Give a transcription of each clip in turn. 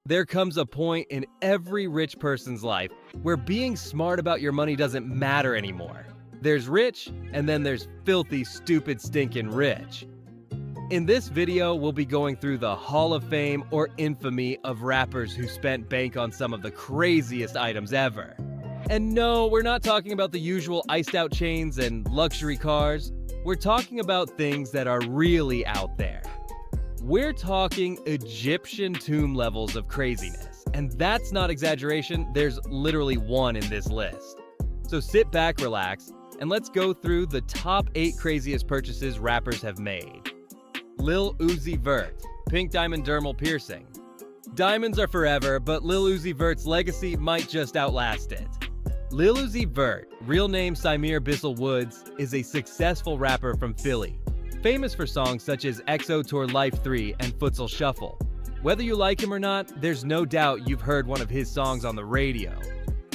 There comes a point in every rich person's life where being smart about your money doesn't matter anymore. There's rich, and then there's filthy, stupid, stinking rich. In this video, we'll be going through the Hall of Fame or infamy of rappers who spent bank on some of the craziest items ever. And no, we're not talking about the usual iced out chains and luxury cars. We're talking about things that are really out there. We're talking Egyptian tomb levels of craziness. And that's not exaggeration, there's literally one in this list. So sit back, relax, and let's go through the top 8 craziest purchases rappers have made. Lil Uzi Vert, pink diamond dermal piercing. Diamonds are forever, but Lil Uzi Vert's legacy might just outlast it. Lil Uzi Vert, real name Samir Bissell Woods, is a successful rapper from Philly, famous for songs such as EXO Tour Life 3 and Futsal Shuffle. Whether you like him or not, there's no doubt you've heard one of his songs on the radio.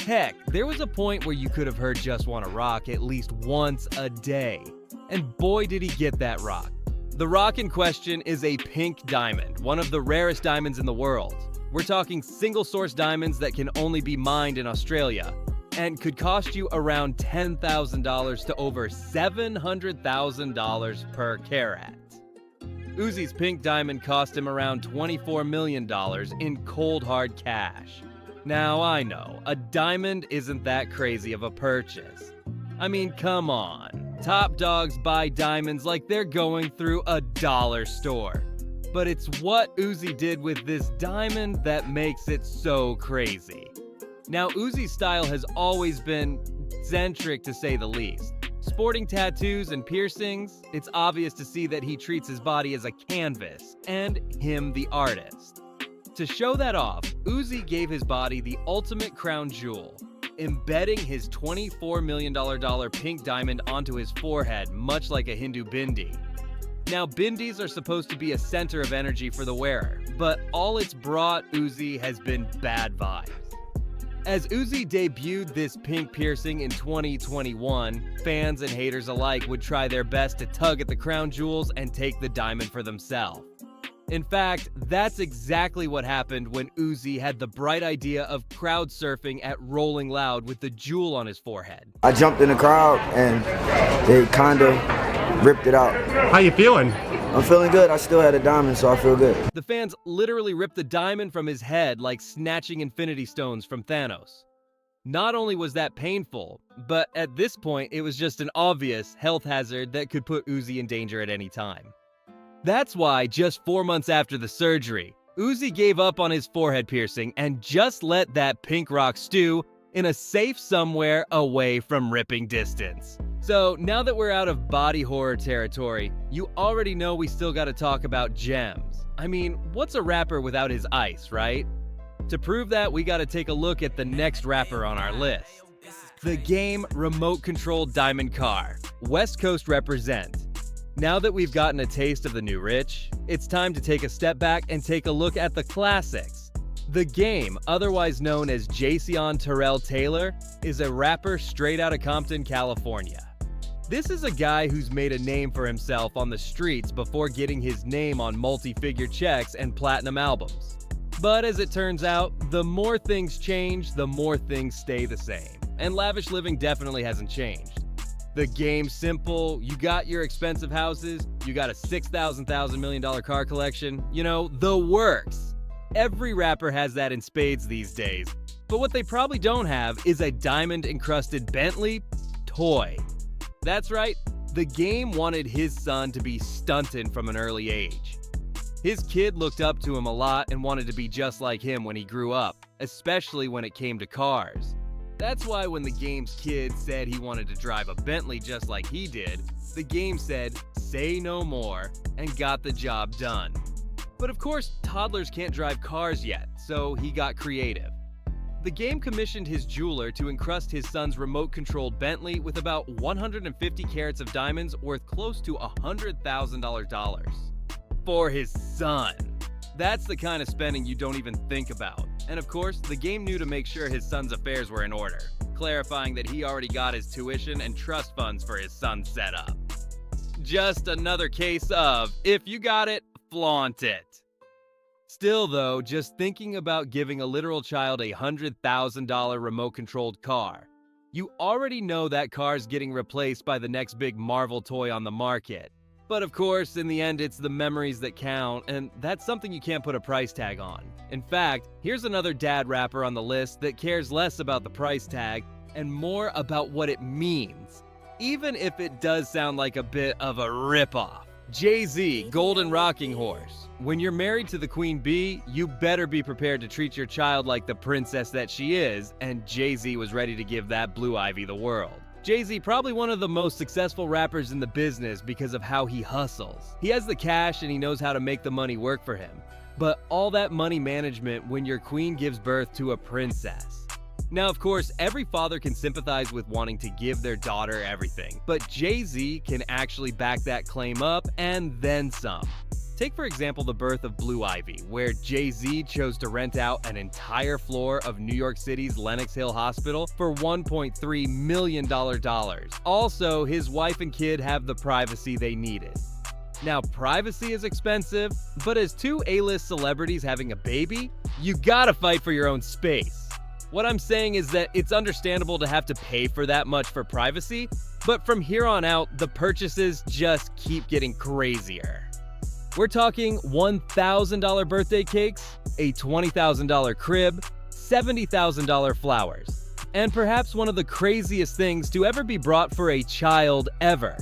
Heck, there was a point where you could have heard Just Wanna Rock at least once a day. And boy did he get that rock. The rock in question is a pink diamond, one of the rarest diamonds in the world. We're talking single-source diamonds that can only be mined in Australia, and could cost you around $10,000 to over $700,000 per carat. Uzi's pink diamond cost him around $24 million in cold hard cash. Now I know, a diamond isn't that crazy of a purchase. I mean, come on. Top dogs buy diamonds like they're going through a dollar store. But it's what Uzi did with this diamond that makes it so crazy. Now, Uzi's style has always been eccentric to say the least. Sporting tattoos and piercings, it's obvious to see that he treats his body as a canvas, and him the artist. To show that off, Uzi gave his body the ultimate crown jewel, embedding his $24 million pink diamond onto his forehead, much like a Hindu bindi. Now, bindis are supposed to be a center of energy for the wearer, but all it's brought Uzi has been bad vibes. As Uzi debuted this pink piercing in 2021, fans and haters alike would try their best to tug at the crown jewels and take the diamond for themselves. In fact, that's exactly what happened when Uzi had the bright idea of crowd surfing at Rolling Loud with the jewel on his forehead. I jumped in the crowd and they kinda ripped it out. How you feeling? I'm feeling good. I still had a diamond, so I feel good. The fans literally ripped the diamond from his head like snatching Infinity Stones from Thanos. Not only was that painful, but at this point it was just an obvious health hazard that could put Uzi in danger at any time. That's why just 4 months after the surgery, Uzi gave up on his forehead piercing and just let that pink rock stew in a safe somewhere away from ripping distance. So now that we're out of body horror territory, you already know we still gotta talk about gems. I mean, what's a rapper without his ice, right? To prove that, we gotta take a look at the next rapper on our list. The Game remote-controlled diamond car. West Coast represent. Now that we've gotten a taste of the new rich, it's time to take a step back and take a look at the classics. The Game, otherwise known as Jason Terrell Taylor, is a rapper straight out of Compton, California. This is a guy who's made a name for himself on the streets before getting his name on multi-figure checks and platinum albums. But as it turns out, the more things change, the more things stay the same. And lavish living definitely hasn't changed. The Game's simple, you got your expensive houses, you got a $6,000 million car collection, you know, the works. Every rapper has that in spades these days. But what they probably don't have is a diamond-encrusted Bentley toy. That's right, the Game wanted his son to be stunting from an early age. His kid looked up to him a lot and wanted to be just like him when he grew up, especially when it came to cars. That's why when the Game's kid said he wanted to drive a Bentley just like he did, the Game said, "Say no more," and got the job done. But of course, toddlers can't drive cars yet, so he got creative. The Game commissioned his jeweler to encrust his son's remote-controlled Bentley with about 150 carats of diamonds worth close to $100,000. For his son. That's the kind of spending you don't even think about. And of course, the Game knew to make sure his son's affairs were in order, clarifying that he already got his tuition and trust funds for his son set up. Just another case of, if you got it, flaunt it. Still though, just thinking about giving a literal child a $100,000 remote-controlled car, you already know that car's getting replaced by the next big Marvel toy on the market. But of course, in the end, it's the memories that count, and that's something you can't put a price tag on. In fact, here's another dad rapper on the list that cares less about the price tag and more about what it means, even if it does sound like a bit of a ripoff. Jay-Z, Golden Rocking Horse. When you're married to the Queen Bee, you better be prepared to treat your child like the princess that she is, and Jay-Z was ready to give that Blue Ivy the world. Jay-Z, probably one of the most successful rappers in the business because of how he hustles. He has the cash and he knows how to make the money work for him. But all that money management when your queen gives birth to a princess. Now, of course, every father can sympathize with wanting to give their daughter everything, but Jay-Z can actually back that claim up and then some. Take, for example, the birth of Blue Ivy, where Jay-Z chose to rent out an entire floor of New York City's Lenox Hill Hospital for $1.3 million. Also, his wife and kid have the privacy they needed. Now, privacy is expensive, but as two A-list celebrities having a baby, you gotta fight for your own space. What I'm saying is that it's understandable to have to pay for that much for privacy, but from here on out, the purchases just keep getting crazier. We're talking $1,000 birthday cakes, a $20,000 crib, $70,000 flowers, and perhaps one of the craziest things to ever be brought for a child ever,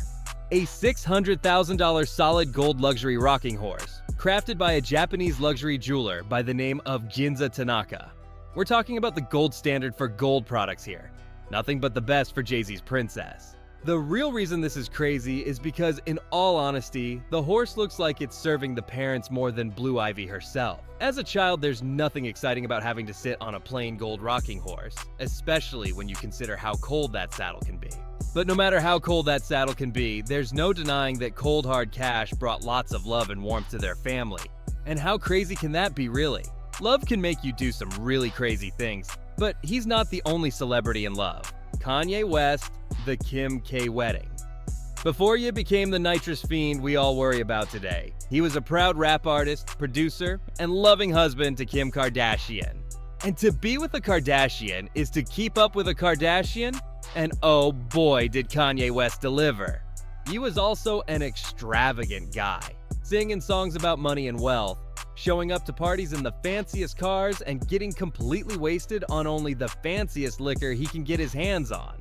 a $600,000 solid gold luxury rocking horse, crafted by a Japanese luxury jeweler by the name of Ginza Tanaka. We're talking about the gold standard for gold products here. Nothing but the best for Jay-Z's princess. The real reason this is crazy is because, in all honesty, the horse looks like it's serving the parents more than Blue Ivy herself. As a child, there's nothing exciting about having to sit on a plain gold rocking horse, especially when you consider how cold that saddle can be. But no matter how cold that saddle can be, there's no denying that cold hard cash brought lots of love and warmth to their family. And how crazy can that be, really? Love can make you do some really crazy things, but he's not the only celebrity in love. Kanye West, the Kim K wedding. Before Ye became the nitrous fiend we all worry about today, he was a proud rap artist, producer, and loving husband to Kim Kardashian. And to be with a Kardashian is to keep up with a Kardashian, and oh boy did Kanye West deliver. He was also an extravagant guy, singing songs about money and wealth, showing up to parties in the fanciest cars, and getting completely wasted on only the fanciest liquor he can get his hands on.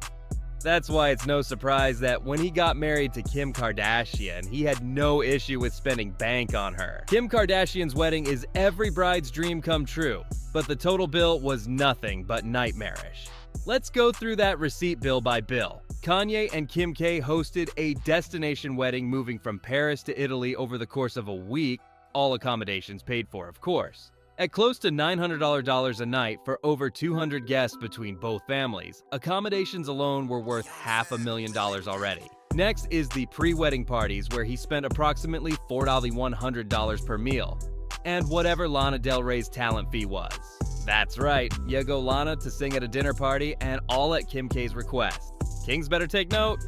That's why it's no surprise that when he got married to Kim Kardashian, he had no issue with spending bank on her. Kim Kardashian's wedding is every bride's dream come true, but the total bill was nothing but nightmarish. Let's go through that receipt bill by bill. Kanye and Kim K hosted a destination wedding moving from Paris to Italy over the course of a week, all accommodations paid for, of course. At close to $900 a night for over 200 guests between both families, accommodations alone were worth $500,000 already. Next is the pre-wedding parties, where he spent approximately $4,100 per meal, and whatever Lana Del Rey's talent fee was. That's right, you go Lana to sing at a dinner party, and all at Kim K's request. Kings better take note.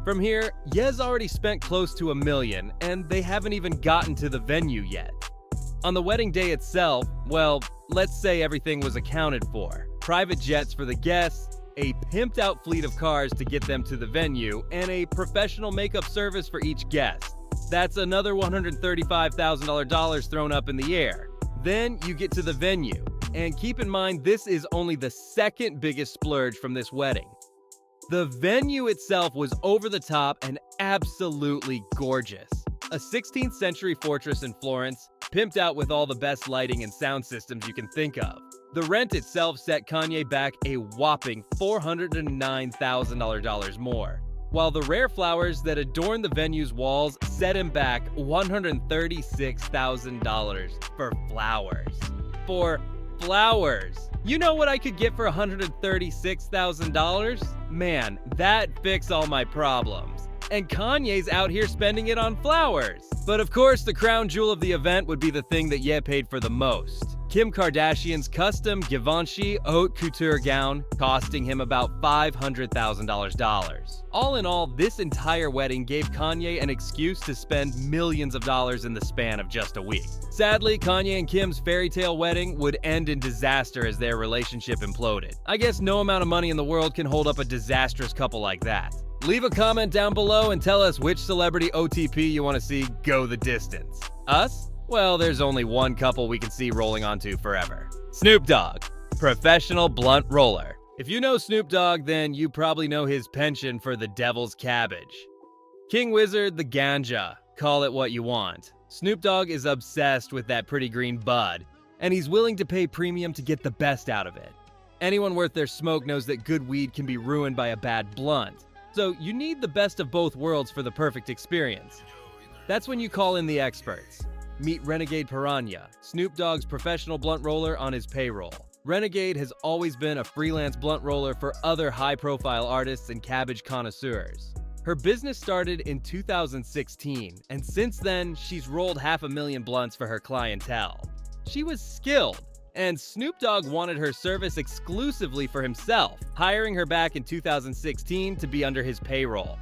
From here, Ye's already spent close to $1 million, and they haven't even gotten to the venue yet. On the wedding day itself, well, let's say everything was accounted for. Private jets for the guests, a pimped out fleet of cars to get them to the venue, and a professional makeup service for each guest. That's another $135,000 thrown up in the air. Then you get to the venue, and keep in mind this is only the second biggest splurge from this wedding. The venue itself was over the top and absolutely gorgeous. A 16th century fortress in Florence, pimped out with all the best lighting and sound systems you can think of. The rent itself set Kanye back a whopping $409,000 more, while the rare flowers that adorn the venue's walls set him back $136,000 for flowers. For flowers! You know what I could get for $136,000? Man, that fixed all my problems. And Kanye's out here spending it on flowers. But of course, the crown jewel of the event would be the thing that Ye paid for the most. Kim Kardashian's custom Givenchy haute couture gown, costing him about $500,000. All in all, this entire wedding gave Kanye an excuse to spend millions of dollars in the span of just a week. Sadly, Kanye and Kim's fairy tale wedding would end in disaster as their relationship imploded. I guess no amount of money in the world can hold up a disastrous couple like that. Leave a comment down below and tell us which celebrity OTP you want to see go the distance. Us? Well, there's only one couple we can see rolling onto forever. Snoop Dogg, professional blunt roller. If you know Snoop Dogg, then you probably know his penchant for the devil's cabbage. King Wizard the ganja, call it what you want. Snoop Dogg is obsessed with that pretty green bud, and he's willing to pay premium to get the best out of it. Anyone worth their smoke knows that good weed can be ruined by a bad blunt, so you need the best of both worlds for the perfect experience. That's when you call in the experts. Meet Renegade Piranha, Snoop Dogg's professional blunt roller on his payroll. Renegade has always been a freelance blunt roller for other high-profile artists and cabbage connoisseurs. Her business started in 2016, and since then, she's rolled 500,000 blunts for her clientele. She was skilled, and Snoop Dogg wanted her service exclusively for himself, hiring her back in 2016 to be under his payroll.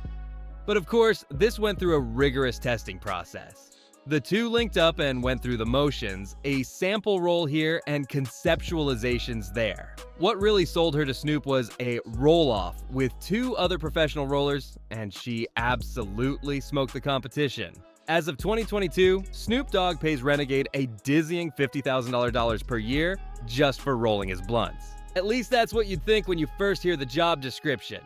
But of course, this went through a rigorous testing process. The two linked up and went through the motions, a sample roll here and conceptualizations there. What really sold her to Snoop was a roll-off with two other professional rollers, and she absolutely smoked the competition. As of 2022, Snoop Dogg pays Renegade a dizzying $50,000 per year just for rolling his blunts. At least that's what you'd think when you first hear the job description.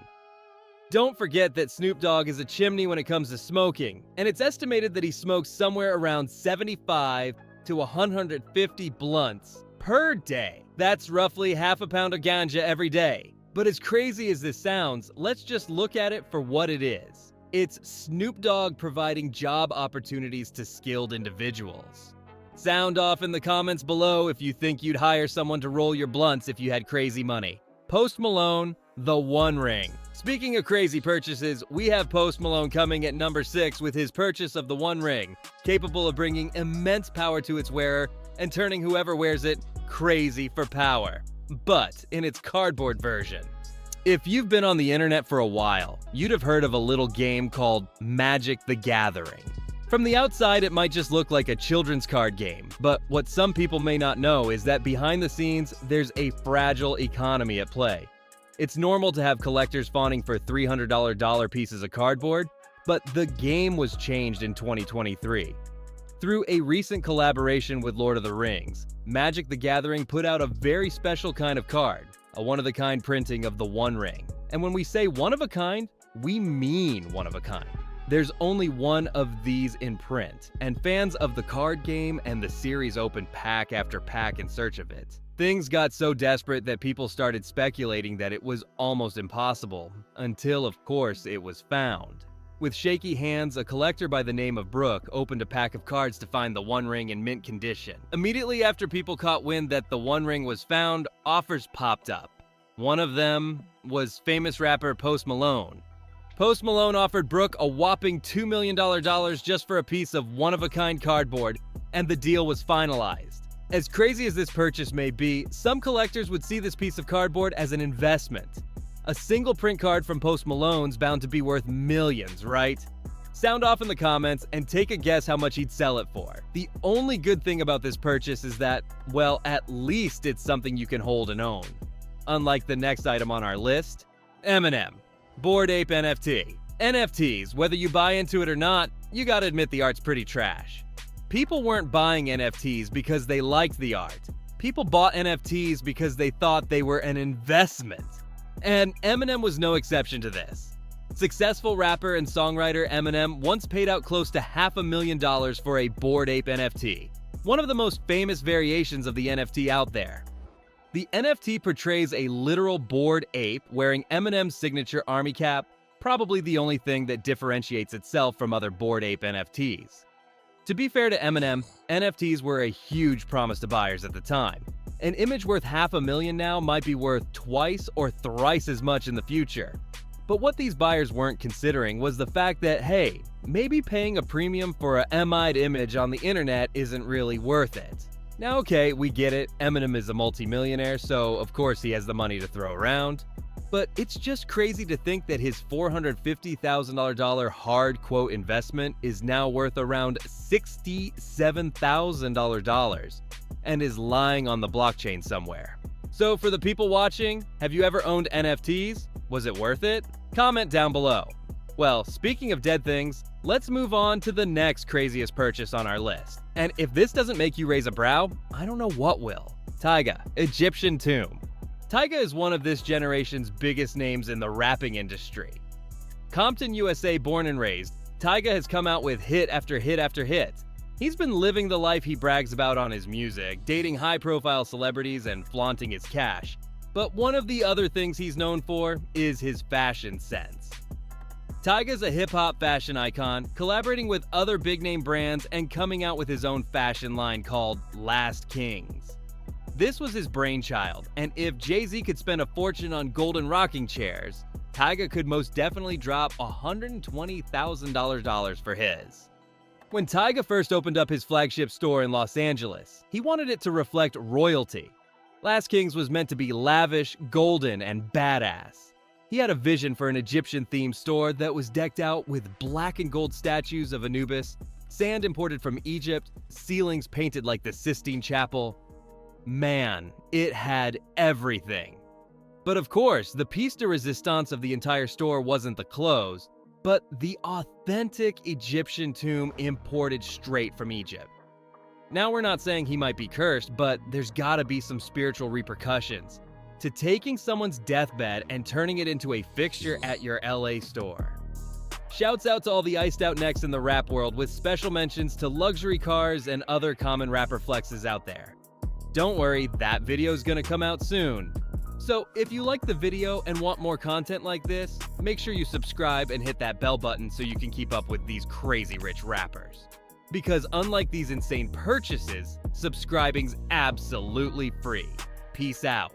Don't forget that Snoop Dogg is a chimney when it comes to smoking, and it's estimated that he smokes somewhere around 75 to 150 blunts per day. That's roughly half a pound of ganja every day. But as crazy as this sounds, let's just look at it for what it is. It's Snoop Dogg providing job opportunities to skilled individuals. Sound off in the comments below if you think you'd hire someone to roll your blunts if you had crazy money. Post Malone, The One Ring. Speaking of crazy purchases, we have Post Malone coming at number 6 with his purchase of the One Ring, capable of bringing immense power to its wearer and turning whoever wears it crazy for power, but in its cardboard version. If you've been on the internet for a while, you'd have heard of a little game called Magic the Gathering. From the outside, it might just look like a children's card game, but what some people may not know is that behind the scenes, there's a fragile economy at play. It's normal to have collectors fawning for $300 pieces of cardboard, but the game was changed in 2023. Through a recent collaboration with Lord of the Rings, Magic the Gathering put out a very special kind of card, a one-of-a-kind printing of the One Ring. And when we say one-of-a-kind, we mean one-of-a-kind. There's only one of these in print, and fans of the card game and the series opened pack after pack in search of it. Things got so desperate that people started speculating that it was almost impossible, until of course it was found. With shaky hands, a collector by the name of Brooke opened a pack of cards to find the One Ring in mint condition. Immediately after people caught wind that the One Ring was found, offers popped up. One of them was famous rapper Post Malone. Post Malone offered Brooke a whopping $2 million just for a piece of one-of-a-kind cardboard, and the deal was finalized. As crazy as this purchase may be, some collectors would see this piece of cardboard as an investment. A single print card from Post Malone's bound to be worth millions, right? Sound off in the comments and take a guess how much he'd sell it for. The only good thing about this purchase is that, well, at least it's something you can hold and own. Unlike the next item on our list, Eminem, Bored Ape NFT. NFTs, whether you buy into it or not, you gotta admit the art's pretty trash. People weren't buying NFTs because they liked the art. People bought NFTs because they thought they were an investment. And Eminem was no exception to this. Successful rapper and songwriter Eminem once paid out close to $500,000 for a Bored Ape NFT, one of the most famous variations of the NFT out there. The NFT portrays a literal bored ape wearing Eminem's signature army cap, probably the only thing that differentiates itself from other Bored Ape NFTs. To be fair to Eminem, NFTs were a huge promise to buyers at the time. An image worth $500,000 now might be worth twice or thrice as much in the future. But what these buyers weren't considering was the fact that, hey, maybe paying a premium for a MI'd image on the internet isn't really worth it. Now, okay, we get it. Eminem is a multimillionaire, so of course he has the money to throw around. But it's just crazy to think that his $450,000 hard quote investment is now worth around $67,000 and is lying on the blockchain somewhere. So for the people watching, have you ever owned NFTs? Was it worth it? Comment down below. Well, speaking of dead things, let's move on to the next craziest purchase on our list. And if this doesn't make you raise a brow, I don't know what will. Tigga, Egyptian tomb. Tigga is one of this generation's biggest names in the rapping industry. Compton, USA born and raised, Tigga has come out with hit after hit after hit. He's been living the life he brags about on his music, dating high-profile celebrities and flaunting his cash. But one of the other things he's known for is his fashion sense. Tigga's a hip-hop fashion icon, collaborating with other big-name brands and coming out with his own fashion line called Last Kings. This was his brainchild, and if Jay-Z could spend a fortune on golden rocking chairs, Tigga could most definitely drop $120,000 for his. When Tigga first opened up his flagship store in Los Angeles, he wanted it to reflect royalty. Last Kings was meant to be lavish, golden, and badass. He had a vision for an Egyptian-themed store that was decked out with black and gold statues of Anubis, sand imported from Egypt, ceilings painted like the Sistine Chapel. Man, it had everything. But of course, the piece de resistance of the entire store wasn't the clothes, but the authentic Egyptian tomb imported straight from Egypt. Now, we're not saying he might be cursed, but there's gotta be some spiritual repercussions to taking someone's deathbed and turning it into a fixture at your LA store. Shouts out to all the iced out necks in the rap world, with special mentions to luxury cars and other common rapper flexes out there. Don't worry, that video's gonna come out soon. So if you like the video and want more content like this, make sure you subscribe and hit that bell button so you can keep up with these crazy rich rappers. Because unlike these insane purchases, subscribing's absolutely free. Peace out.